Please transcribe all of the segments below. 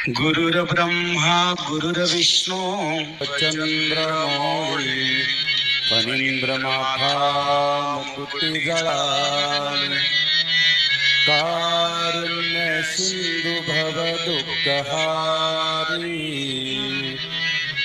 गुरुर्ब्रह्मा गुरुर्विष्णू चंद्रमौळी फणींद्रमाथा मुकुटी जळाली कारुण्य सिंधु भव दुःखहारी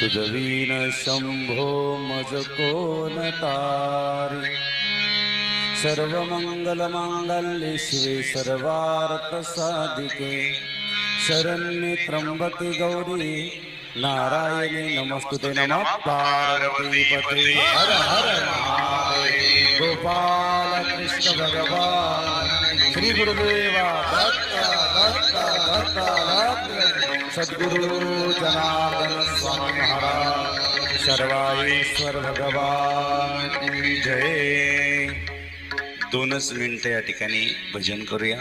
तुझवीन शंभो मज कोण तारी सर्वमंगलमांगल्ये शिवे सर्वार्थ साधिके शरण्ये त्र्यंबके गौरी नारायणी नमस्तुते नमः पार्वती पते हर हर महादेव गोपाल कृष्ण भगवान श्री गुरुदेवा दत्त दत्त दत्त दत्त सद्गुरु जनार्दन स्वामी महाराज सर्वाईश्वर भगवान की जय. 2च मिनिटं या ठिकाणी भजन करूया.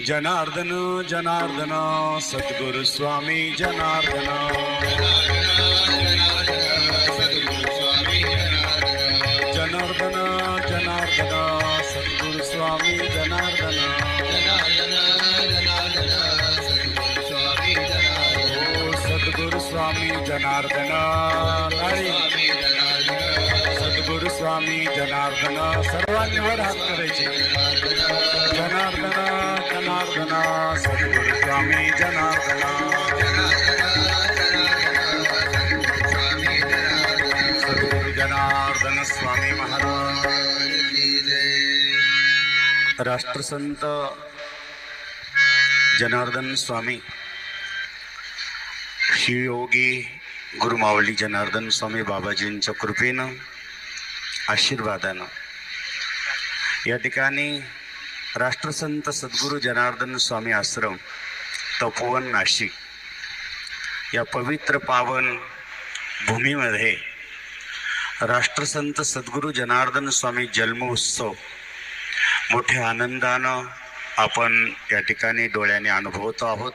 जनार्दन जनार्दन सद्गुरु स्वामी जनार्दन जनार्दन जनार्दन सद्गुरु स्वामी जनार्दन सद्गुरु स्वामी जनार्दन सद्गुरु स्वामी जनार्दन सर्वांनी वर हात करायचे. जनार्दन जनार्दन सद्गुरु स्वामी जनार्दन सद्गुरु जनार्दन स्वामी महाराज. राष्ट्रसंत जनार्दन स्वामी श्री योगी गुरुमावली जनार्दन स्वामी बाबाजींच्या कृपेनं आशीर्वादानं या ठिकाणी राष्ट्रसंत सद्गुरू जनार्दन स्वामी आश्रम तपोवन नाशिक या पवित्र पावन भूमीमध्ये राष्ट्रसंत सद्गुरू जनार्दन स्वामी जन्मोत्सव मोठ्या आनंदानं आपण या ठिकाणी डोळ्याने अनुभवतो आहोत.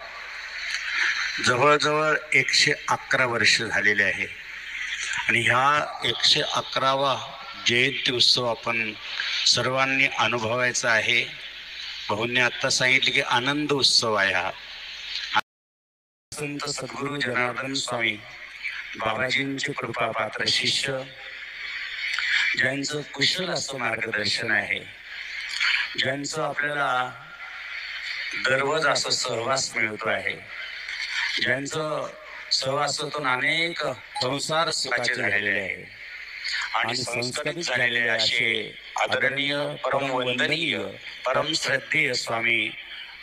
जवळजवळ 111 वर्ष झालेले आहे आणि ह्या 111वा जयंती उत्सव आपण सर्वांनी अनुभवायचा आहे. भाऊंनी आत्ता सांगितले की आनंद उत्सव आहे हा. संत सद्गुरू जनार्दन स्वामी बाबाजींचे कृपा पात्र शिष्य ज्यांचं कुशल असं मार्गदर्शन आहे, ज्यांचं आपल्याला दररोज असं सहवास मिळतो आहे, ज्यांचं सहवासातून अनेक संसार सुखाचे झालेले आहे आणि संस्कारित झालेले असे आदरणीय परम वंदनीय परम श्रद्धेय स्वामी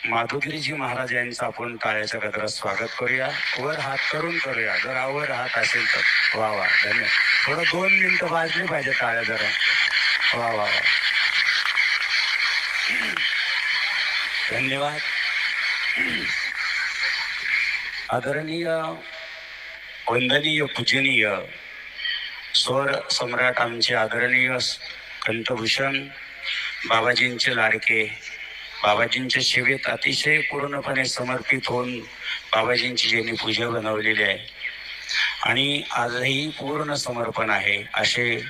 माधुगिरीजी महाराज यांचं आपण टाळ्याच्या गजरात स्वागत करूया. वर हात करून करूया. जर वर हात असेल तर वा वा. धन्यवाद. थोडं 2 मिनिटं वाजली पाहिजे टाळ्या जरा. वा वा वा. धन्यवाद. आदरणीय वंदनीय पूजनीय स्वर सम्राट आमचे आदरणीय कंठभूषण बाबाजींचे लाडके, बाबाजींच्या सेवेत अतिशय पूर्णपणे समर्पित होऊन बाबाजींची ज्यांनी पूजा बनवलेली आहे आणि आजही पूर्ण समर्पण आहे असे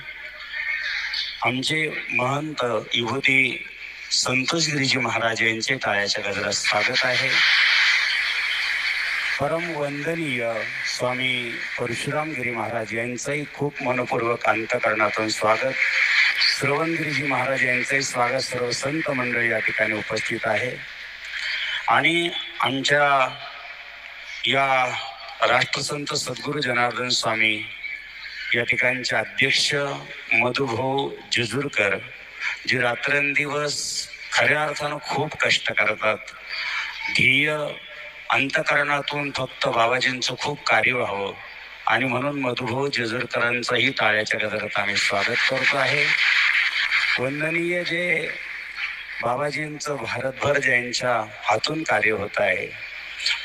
आमचे महंत विभूती संतोषगिरीजी महाराज यांचे टाळ्याच्या गजरात स्वागत आहे. परम वंदनीय स्वामी परशुरामगिरी महाराज यांचंही खूप मनपूर्वक अंतकरणातून स्वागत. श्रवणगिरीजी महाराज यांचंही स्वागत. सर्व संत मंडळी या ठिकाणी उपस्थित आहे आणि आमच्या या राष्ट्रसंत सद्गुरू जनार्दन स्वामी या ठिकाणचे अध्यक्ष मधुभाऊ जेजूरकर जे रात्रंदिवस खऱ्या अर्थानं खूप कष्ट करतात. ध्येय अंतकरणातून फक्त बाबाजींचं खूप कार्य व्हावं आणि म्हणून मधुभाऊ जेजूरकरांचंही टाळ्याच्या गजरात आम्ही स्वागत करतो आहे. वंदनीय जे बाबाजींचं भारतभर ज्यांच्या हातून कार्य होत आहे,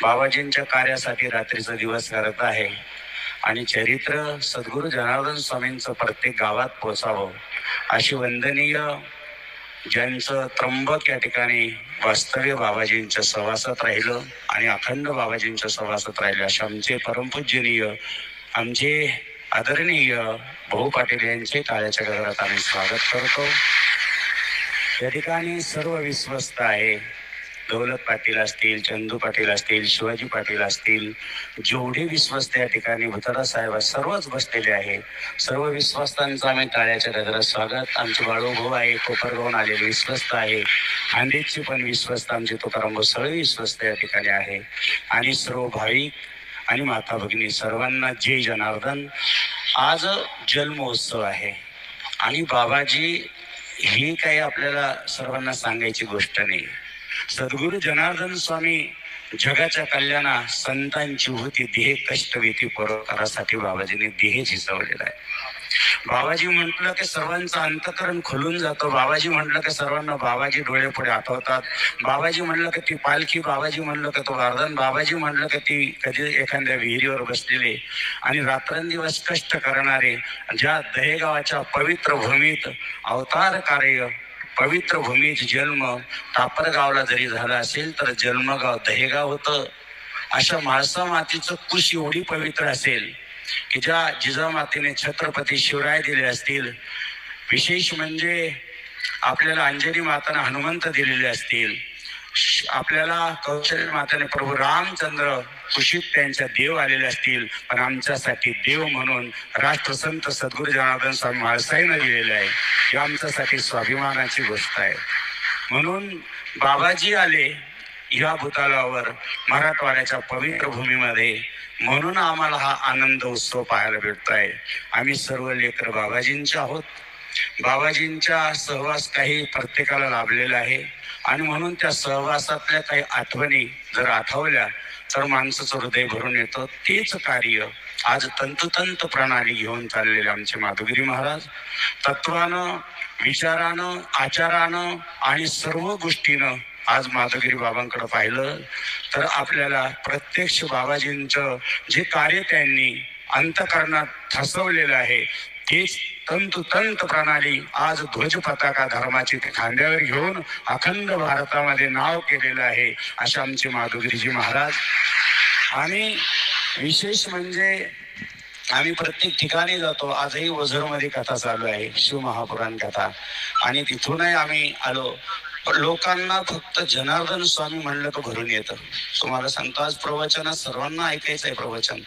बाबाजींच्या कार्यासाठी रात्रीचा दिवस करत आहे आणि चरित्र सद्गुरू जनार्दन स्वामींचं प्रत्येक गावात पोचावं अशी वंदनीय ज्यांचं त्र्यंबक या ठिकाणी वास्तव्य बाबाजींच्या सहवासात राहिलं आणि अखंड बाबाजींच्या सहवासात राहिलं असे आमचे परमपूजनीय आमचे आदरणीय भाऊ पाटील यांचे टाळ्याच्या गजरात आम्ही स्वागत करतो. या ठिकाणी सर्व विश्वस्त आहे. दौलत पाटील असतील, चंदू पाटील असतील, शिवाजी पाटील असतील, जेवढे विश्वस्त या ठिकाणी भुतरा साहेब सर्वच बसलेले आहे. सर्व विश्वस्तांचं आम्ही टाळ्याच्या गजरात स्वागत. आमचे बाळूभाऊ आहे, कोपरगावून आलेले विश्वस्त आहे, खांदेची पण विश्वस्त आमचे तुकाराम भाऊ सगळे विश्वस्त या ठिकाणी आहे. आणि सर्व भाविक आणि माता भगिनी सर्वांना जय जनार्दन. आज जन्मोत्सव आहे आणि बाबाजी ही काही आपल्याला सर्वांना सांगायची गोष्ट नाही. सद्गुरू जनार्दन स्वामी जगाच्या कल्याणा संतांची होती देह कष्ट भीती परोपकारासाठी बाबाजीने देह झिजवलेला आहे. बाबाजी म्हटलं की सर्वांचं अंतकरण खुलून जातं. बाबाजी म्हटलं की सर्वांना बाबाजी डोळे पुढे आठवतात. बाबाजी म्हणलं की ती पालखी, बाबाजी म्हणलं की तो गार्डन, बाबाजी म्हणलं की ती कधी एखाद्या विहिरीवर बसलेले आणि रात्रंदिवस कष्ट करणारे, ज्या दहेगावाच्या पवित्र भूमीत अवतार कार्य, पवित्र भूमीत जन्म टापरगावला जरी झाला असेल तर जन्मगाव दहेगाव होतं. अशा म्हाळसा मातीचं कुश एवढी पवित्र असेल की ज्या जिजामातेने छत्रपती शिवराय दिले असतील. विशेष म्हणजे आपल्याला अंजनी माताने हनुमंत दिलेले असतील. आपल्याला कौशल्य माताने प्रभू रामचंद्र कुशीत त्यांच्या देव आलेले असतील. पण आमच्यासाठी देव म्हणून राष्ट्रसंत सद्गुरू जनार्दन स्वामी म्हाळसाईनं दिलेले आहे. ही आमच्यासाठी स्वाभिमानाची गोष्ट आहे. म्हणून बाबाजी आले या भूतलावर मराठवाड्याच्या पवित्र भूमीमध्ये, म्हणून आम्हाला हा आनंद उत्सव पाहायला भेटतोय. आम्ही सर्व लेकर बाबाजींचे आहोत. बाबाजींच्या सहवास काही प्रत्येकाला लाभलेला आहे आणि म्हणून त्या सहवासातल्या काही आठवणी जर आठवल्या तर माणसाचं हृदय भरून येतं. तेच कार्य आज तंतोतंत प्रणाली घेऊन चाललेले आमचे माधवगिरी महाराज तत्वानं, विचारानं, आचारानं आणि सर्व गोष्टीनं आज माधवगिरी बाबांकडे पाहिलं तर आपल्याला प्रत्यक्ष बाबाजींचं जे कार्य त्यांनी अंतःकरणात ठसवलेलं आहे तेच तंतोतंत प्रणाली आज ध्वज पताका धर्माची खांद्यावर घेऊन अखंड भारतामध्ये नाव केलेलं आहे असे आमचे माधवगिरीजी महाराज. आणि विशेष म्हणजे आम्ही प्रत्येक ठिकाणी जातो. आजही ओझरमध्ये कथा चालू आहे, शिवमहापुराण कथा, आणि तिथूनही आम्ही आलो. लोकांना फक्त जनार्दन स्वामी म्हणलं तर भरून येतं. तुम्हाला सांगतो आज प्रवचनात सर्वांना ऐकायचं आहे प्रवचन,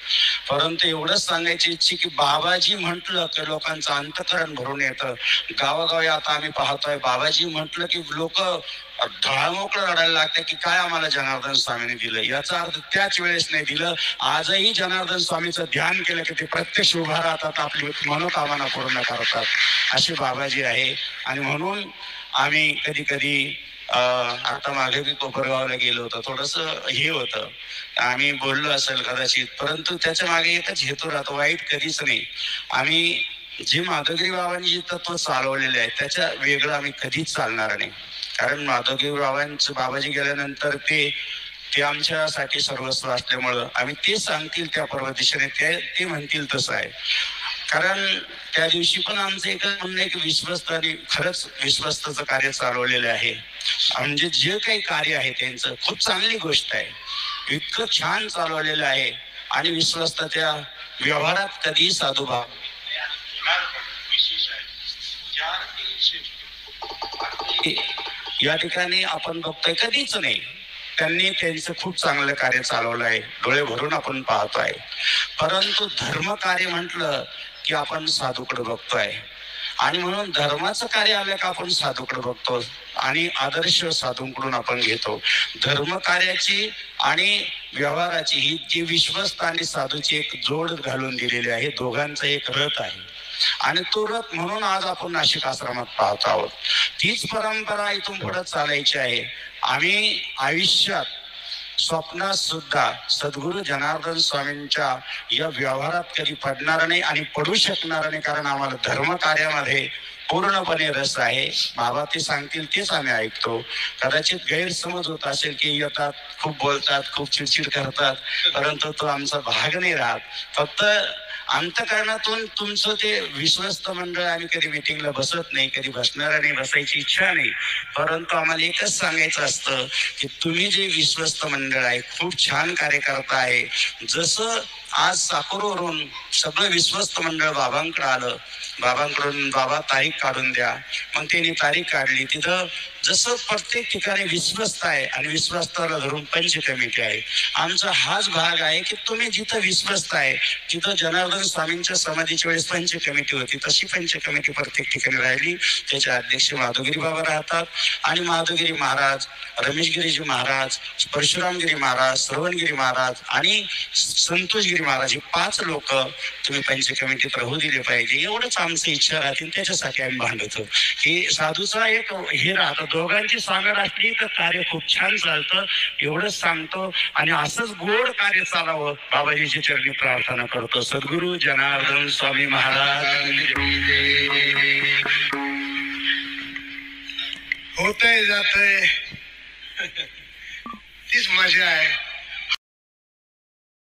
परंतु एवढंच सांगायची इच्छा की बाबाजी म्हटलं की लोकांचं अंतकरण भरून येतं. गावागावी आता आम्ही पाहतोय बाबाजी म्हटलं की लोक ढळामोकळं रडायला लागतं की काय आम्हाला जनार्दन स्वामीने दिलं. याचा अर्थ त्याच वेळेस नाही दिलं. आजही जनार्दन स्वामीचं ध्यान केलं की ते प्रत्यक्ष उभा राहतात, आपली मनोकामना पूर्ण करतात. असे बाबाजी आहे. आणि म्हणून आम्ही कधी कधी आता मागे मी कोपरगावला गेलो होतो, थोडस हे होतं, आम्ही बोललो असेल कदाचित, परंतु त्याच्या मागे एकच हेतू राहतो, वाईट कधीच नाही. आम्ही जे माधवगिरी बाबांनी जे तत्व चालवलेले आहे त्याच्या वेगळं आम्ही कधीच चालणार नाही. कारण माधवगिरी बाबांचं बाबाजी गेल्यानंतर ते आमच्यासाठी सर्वस्व असल्यामुळं आम्ही ते सांगतील त्या पर्व दिशेने ते म्हणतील तसं आहे. कारण त्या दिवशी पण आमचं एकच म्हणणं आहे की विश्वस्त आणि खरंच विश्वस्तचं कार्य चालवलेलं आहे. म्हणजे जे काही कार्य आहे त्यांचं खूप चांगली गोष्ट आहे, इतकं छान चालवलेलं आहे. आणि विश्वस्ताच्या व्यवहारात कधी साधुभाव या ठिकाणी आपण बघतोय कधीच नाही. त्यांनी त्यांचं खूप चांगलं कार्य चालवलं आहे, डोळे भरून आपण पाहतोय. परंतु धर्म कार्य म्हटलं की आपण साधूकडे बघतोय. आणि म्हणून धर्माचं कार्य आलं का आपण साधूकडे बघतो आणि आदर्श साधूंकडून आपण घेतो. धर्म कार्याची आणि व्यवहाराची ही जी विश्वस्त आणि साधूची एक जोड घालून दिलेली आहे, दोघांचा एक रथ आहे. आणि तो रथ म्हणून आज आपण नाशिक आश्रमात पाहत आहोत. तीच परंपरा इथून पुढे चालायची आहे. आम्ही आयुष्यात स्वप्नात सुद्धा सद्गुरू जनार्दन स्वामींच्या या व्यवहारात कधी पडणार नाही आणि पडू शकणार नाही. कारण आम्हाला धर्म कार्यामध्ये पूर्णपणे रस आहे. बाबा ते सांगतील तेच आम्ही ऐकतो. कदाचित गैरसमज होत असेल की येतात, खूप बोलतात, खूप चिडचिड करतात, परंतु तो आमचा भाग नाही राहत. फक्त अंतःकरणातून तुमचं ते विश्वस्त मंडळ, आम्ही कधी मिटिंगला बसत नाही, कधी बसणार नाही, बसायची इच्छा नाही, परंतु आम्हाला एकच सांगायचं असतं की तुम्ही जे विश्वस्त मंडळ आहे खूप छान कार्य करता आहे. जसं आज साकूरवरून सगळं विश्वस्त मंडळ बाबांकडे आलं बाबांकडून बाबा तारीख काढून द्या. मग त्यांनी तारीख काढली. तिथं जसं प्रत्येक ठिकाणी विश्वस्त आहे आणि विश्वस्ताला धरून पंच कमिटी आहे. आमचा हाच भाग आहे की तुम्ही जिथं विश्वस्त आहे तिथं जनार्दन स्वामींच्या समाधीच्या वेळेस पंच कमिटी होती, तशी पंच कमिटी प्रत्येक ठिकाणी राहिली. त्याचे अध्यक्ष माधवगिरी बाबा राहतात आणि माधवगिरी महाराज, रमेशगिरीजी महाराज, परशुरामगिरी महाराज, श्रवणगिरी महाराज आणि संतोषगिरी महाराज, हे 5 लोक तुम्ही पंच कमिटीत राहू दिले पाहिजे. एवढंच आमची इच्छा राहते. त्याच्यासाठी आम्ही भांडतो की साधूचा एक हे राहतं, दोघांची सांगड असली तर कार्य खूप छान चालतं. एवढंच सांगतो आणि असंच गोड कार्य चालावं बाबाजीच्या चरणी प्रार्थना करतो. सद्गुरु जनार्दन स्वामी महाराज. होतंय जातंय तीच मजा आहे.